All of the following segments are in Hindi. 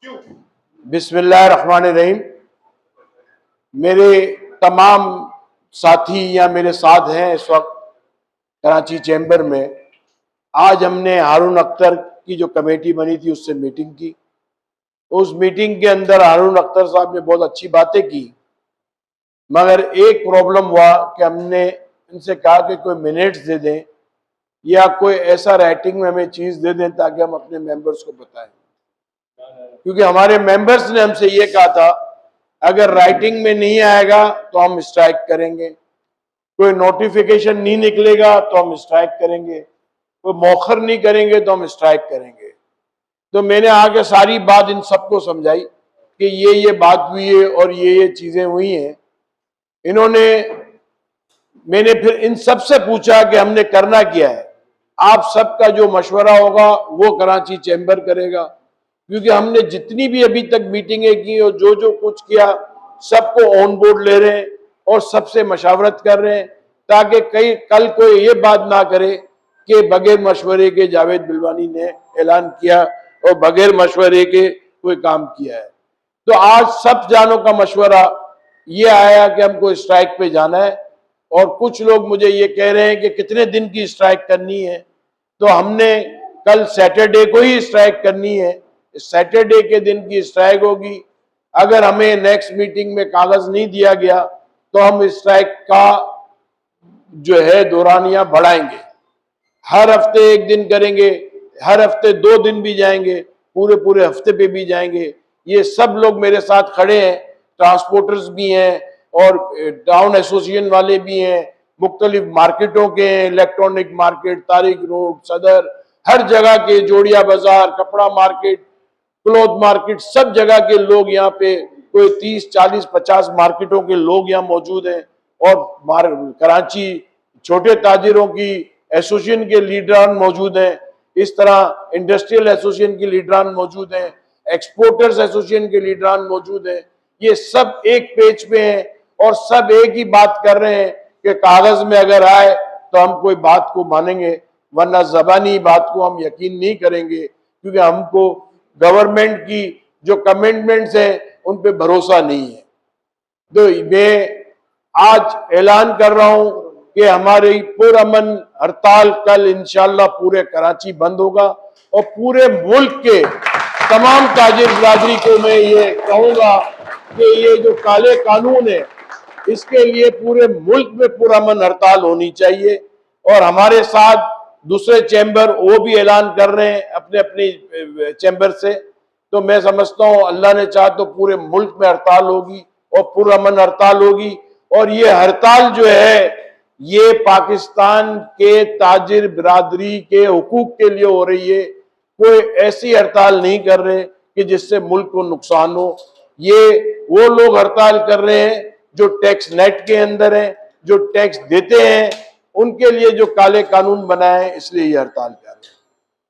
बिस्मिल्लाहिर्रहमानिर्रहीम। मेरे तमाम साथी या मेरे साथ हैं इस वक्त कराची चैम्बर में। आज हमने हारून अख्तर की जो कमेटी बनी थी उससे मीटिंग की। उस मीटिंग के अंदर हारून अख्तर साहब ने बहुत अच्छी बातें की, मगर एक प्रॉब्लम हुआ कि हमने इनसे कहा कि कोई मिनट्स दे दें या कोई ऐसा राइटिंग में हमें चीज़ दे दें ताकि हम अपने मेंबर्स को बताएं, क्योंकि हमारे मेंबर्स ने हमसे ये कहा था अगर राइटिंग में नहीं आएगा तो हम स्ट्राइक करेंगे, कोई नोटिफिकेशन नहीं निकलेगा तो हम स्ट्राइक करेंगे, कोई मौखर नहीं करेंगे तो हम स्ट्राइक करेंगे। तो मैंने आगे सारी बात इन सबको समझाई कि ये बात हुई है और ये चीजें हुई हैं। मैंने फिर इन सब से पूछा कि हमने करना क्या है। आप सबका जो मशवरा होगा वो कराची चैम्बर करेगा, क्योंकि हमने जितनी भी अभी तक मीटिंगें की और जो कुछ किया सबको ऑन बोर्ड ले रहे हैं और सबसे मशावरत कर रहे हैं, ताकि कल कोई ये बात ना करे कि बगैर मशवरे के जावेद बिलवानी ने ऐलान किया और बगैर मशवरे के कोई काम किया है। तो आज सब जानों का मशवरा ये आया कि हमको स्ट्राइक पे जाना है, और कुछ लोग मुझे ये कह रहे हैं कि कितने दिन की स्ट्राइक करनी है। तो हमने कल सैटरडे को ही स्ट्राइक करनी है। सैटरडे के दिन की स्ट्राइक होगी। अगर हमें नेक्स्ट मीटिंग में कागज नहीं दिया गया तो हम स्ट्राइक का जो है दौरानिया बढ़ाएंगे। हर हफ्ते एक दिन करेंगे, हर हफ्ते 2 दिन भी जाएंगे, पूरे हफ्ते पे भी जाएंगे। ये सब लोग मेरे साथ खड़े हैं, ट्रांसपोर्टर्स भी हैं और टाउन एसोसिएशन वाले भी हैं, मुख्तलिफ मार्केटों के हैं, इलेक्ट्रॉनिक मार्केट, तारिक रोड, सदर, हर जगह के, जोड़िया बाजार, कपड़ा मार्केट, क्लॉथ मार्केट, सब जगह के लोग यहाँ पे, कोई 30, 40, 50 मार्केटों के लोग यहाँ मौजूद हैं। और कराची छोटे ताजिरों की एसोसिएशन के लीडरान मौजूद हैं, इस तरह इंडस्ट्रियल एसोसिएशन के लीडरान मौजूद हैं, एक्सपोर्टर्स एसोसिएशन के लीडरान मौजूद हैं। ये सब एक पेज पे हैं और सब एक ही बात कर रहे हैं कि कागज में अगर आए तो हम कोई बात को मानेंगे, वरना जबानी बात को हम यकीन नहीं करेंगे, क्योंकि हमको गवर्नमेंट की जो कमिटमेंट्स हैं उन पे भरोसा नहीं है। तो मैं आज ऐलान कर रहा हूं कि हमारी पुरअमन हड़ताल कल इंशाल्लाह पूरे कराची बंद होगा, और पूरे मुल्क के तमाम ताजिर बिरादरी को मैं ये कहूंगा कि ये जो काले कानून है इसके लिए पूरे मुल्क में पुरअमन हड़ताल होनी चाहिए। और हमारे साथ दूसरे चैम्बर वो भी ऐलान कर रहे हैं अपने अपनी चैम्बर से। तो मैं समझता हूं अल्लाह ने चाहा तो पूरे मुल्क में हड़ताल होगी और पुरअमन हड़ताल होगी। और ये हड़ताल जो है ये पाकिस्तान के ताजिर बिरादरी के हुकूक के लिए हो रही है, कोई ऐसी हड़ताल नहीं कर रहे कि जिससे मुल्क को नुकसान हो। ये वो लोग हड़ताल कर रहे हैं जो टैक्स नेट के अंदर हैं, जो टैक्स देते हैं, उनके लिए जो काले कानून बनाए हैं, इसलिए ये हड़ताल कर रहे हैं।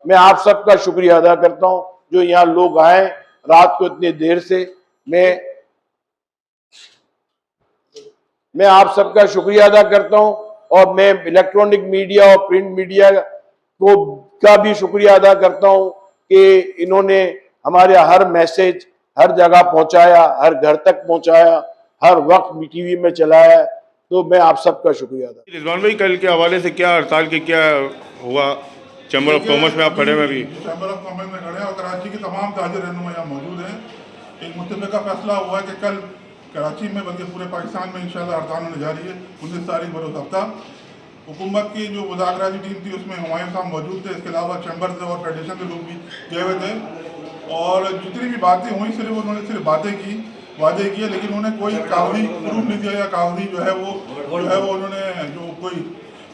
मैं आप सबका शुक्रिया अदा करता हूं जो यहाँ लोग आए रात को इतनी देर से। मैं आप सबका शुक्रिया अदा करता हूं, और मैं इलेक्ट्रॉनिक मीडिया और प्रिंट मीडिया को का भी शुक्रिया अदा करता हूं कि इन्होंने हमारे हर मैसेज हर जगह पहुंचाया, हर घर तक पहुंचाया, हर वक्त टीवी में चलाया। तो मैं आप सबका शुक्रिया अदा। रिजवान भाई, कल के हवाले से क्या हड़ताल के क्या हुआ? चैम्बर ऑफ कॉमर्स में आप खड़े हैं? अभी चैम्बर ऑफ कॉमर्स में खड़े हैं और कराची के तमाम ताजिर रहनुमा यहाँ मौजूद हैं। एक मुत्तफ़िका फैसला हुआ है कि कल कराची में बल्कि पूरे पाकिस्तान में इंशाल्लाह हड़ताल होने जा रही है 19 तारीख बरोज़ हफ्ता। हुकूमत की जो मुज़ाकराती टीम थी उसमें हुमायूं साहब मौजूद थे, इसके अलावा चैम्बर से और फेडरेशन के लोग भी गए हुए थे। और जितनी भी बातें हुई उन्होंने बातें की, वादे किए, लेकिन उन्होंने कोई कागजी प्रूफ नहीं दिया या कागजी जो है वो उन्होंने जो कोई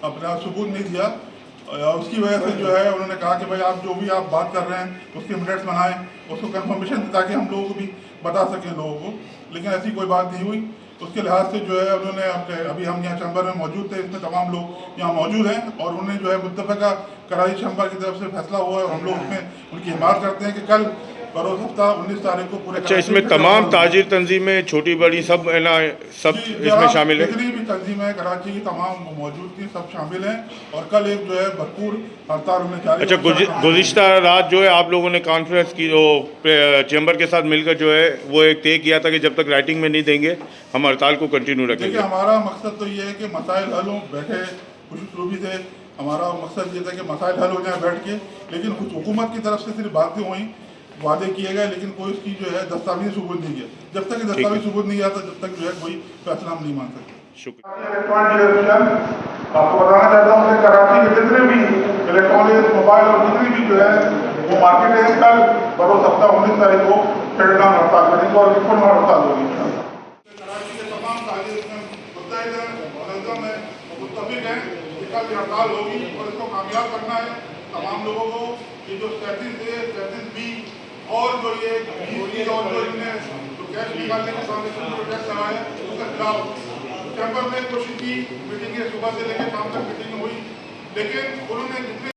अपना सबूत नहीं दिया। उसकी वजह से जो है उन्होंने कहा कि भाई आप जो भी आप बात कर रहे हैं उसके मिनट्स बनाएं, उसको कंफर्मेशन ताकि हम लोगों को भी बता सकें लोगों को, लेकिन ऐसी कोई बात नहीं हुई। उसके लिहाज से जो है उन्होंने अपने अभी हम यहाँ चैम्बर में मौजूद थे, इसमें तमाम लोग यहाँ मौजूद हैं और उन्होंने जो है मुत्तफ़िका कराची चैम्बर की तरफ से फैसला हुआ है और हम लोग उसमें उनकी हिमायत करते हैं कि कल बरोज हफ्ता 19 तारीख को पूरे अच्छा, कराची इसमें में तमाम हड़ताल ताजिर तंजीमें छोटी बड़ी सब है ना, सब जी, इसमें जहाँ शामिल है। जितनी भी तंजीमें कराची की तमाम मौजूद थी सब शामिल हैं और कल एक जो है भरपूर हड़ताल होने जा रही अच्छा, है। गुज़िश्ता रात जो है आप लोगों ने कॉन्फ्रेंस की, वो चैम्बर के साथ मिलकर जो है वो एक तय किया था कि जब तक राइटिंग में नहीं देंगे हम हड़ताल को कंटिन्यू देखिए, रखेंगे। हमारा मकसद तो ये है कि मसाइल हल हों, बैठे खुश उसलूबी से हमारा मकसद ये था कि मसाइल हल हो जाए बैठ के, लेकिन कुछ हुकूमत की तरफ से सिर्फ बातें हुई, वादे किए गए, लेकिन कोई उसकी जो है दस्तावेजी सबूत नहीं है। जब तक दस्तावेजी सबूत नहीं आता तब तक जो है कोई फैसला हम नहीं मान सकते। शुक्रिया। आपको बताना चाहता हूँ कि कराची के जितने भी इलेक्ट्रॉनिक्स मोबाइल और जितनी भी जो है वो मार्केट है, कल बरोज हफ्ता 19 तारीख को शटडाउन हड़ताल करेंगे और फुल हड़ताल होगी। कराची के तमाम ताजिर इसमें मुत्तहिद हैं, मुनज़्ज़म हैं, मुत्तफ़िक़ हैं कि कल हड़ताल होगी और इसको कामयाब करना है। तमाम लोगों को ये जो 37A, 37B और जो ये 20 और जो इनने जो कैश निकालने के सामने प्रोटेस्ट चला है उसके खिलाफ चैम्बर ने कोशिश की, मीटिंगें सुबह से लेकर शाम तक मीटिंग हुई, लेकिन उन्होंने जितने